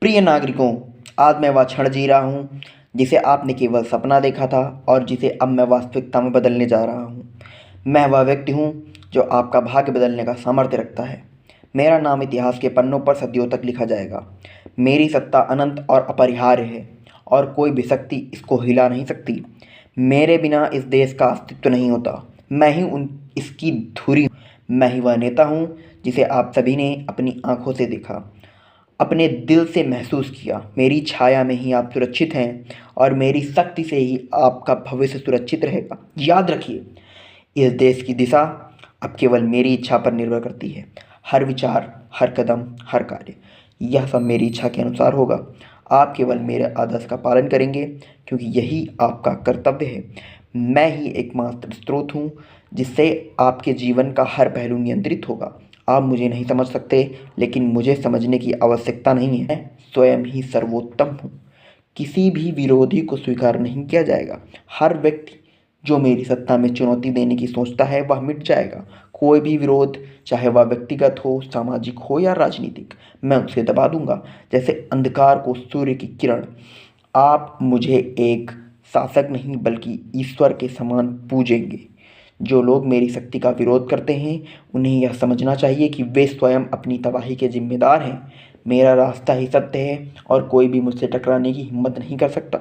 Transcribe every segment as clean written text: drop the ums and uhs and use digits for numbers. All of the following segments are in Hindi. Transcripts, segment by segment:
प्रिय नागरिकों, आज मैं वह क्षण जी रहा हूँ जिसे आपने केवल सपना देखा था और जिसे अब मैं वास्तविकता में बदलने जा रहा हूँ। मैं वह व्यक्ति हूँ जो आपका भाग्य बदलने का सामर्थ्य रखता है। मेरा नाम इतिहास के पन्नों पर सदियों तक लिखा जाएगा। मेरी सत्ता अनंत और अपरिहार्य है और कोई भी शक्ति इसको हिला नहीं सकती। मेरे बिना इस देश का अस्तित्व नहीं होता। मैं ही इसकी धुरी हूँ। मैं ही वह नेता हूँ जिसे आप सभी ने अपनी आंखों से देखा, अपने दिल से महसूस किया। मेरी छाया में ही आप सुरक्षित हैं और मेरी शक्ति से ही आपका भविष्य सुरक्षित रहेगा। याद रखिए, इस देश की दिशा अब केवल मेरी इच्छा पर निर्भर करती है। हर विचार, हर कदम, हर कार्य, यह सब मेरी इच्छा के अनुसार होगा। आप केवल मेरे आदर्श का पालन करेंगे क्योंकि यही आपका कर्तव्य है। मैं ही एकमात्र स्रोत हूँ जिससे आपके जीवन का हर पहलू नियंत्रित होगा। आप मुझे नहीं समझ सकते, लेकिन मुझे समझने की आवश्यकता नहीं है। मैं स्वयं ही सर्वोत्तम हूँ। किसी भी विरोधी को स्वीकार नहीं किया जाएगा। हर व्यक्ति जो मेरी सत्ता में चुनौती देने की सोचता है वह मिट जाएगा। कोई भी विरोध, चाहे वह व्यक्तिगत हो, सामाजिक हो या राजनीतिक, मैं उसे दबा दूंगा जैसे अंधकार को सूर्य की किरण। आप मुझे एक शासक नहीं बल्कि ईश्वर के समान पूजेंगे। जो लोग मेरी शक्ति का विरोध करते हैं उन्हें यह समझना चाहिए कि वे स्वयं अपनी तबाही के जिम्मेदार हैं। मेरा रास्ता ही सत्य है और कोई भी मुझसे टकराने की हिम्मत नहीं कर सकता।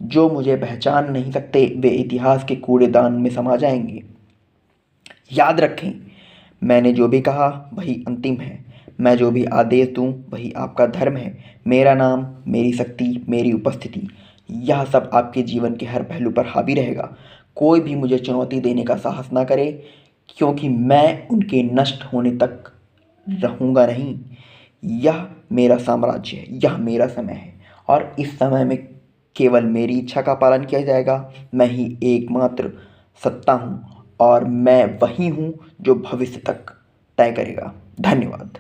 जो मुझे पहचान नहीं सकते वे इतिहास के कूड़ेदान में समा जाएंगे। याद रखें, मैंने जो भी कहा वही अंतिम है। मैं जो भी आदेश दूं वही आपका धर्म है। मेरा नाम, मेरी शक्ति, मेरी उपस्थिति, यह सब आपके जीवन के हर पहलू पर हावी रहेगा। कोई भी मुझे चुनौती देने का साहस ना करे, क्योंकि मैं उनके नष्ट होने तक रहूँगा नहीं। यह मेरा साम्राज्य है, यह मेरा समय है और इस समय में केवल मेरी इच्छा का पालन किया जाएगा। मैं ही एकमात्र सत्ता हूँ और मैं वही हूँ जो भविष्य तक तय करेगा। धन्यवाद।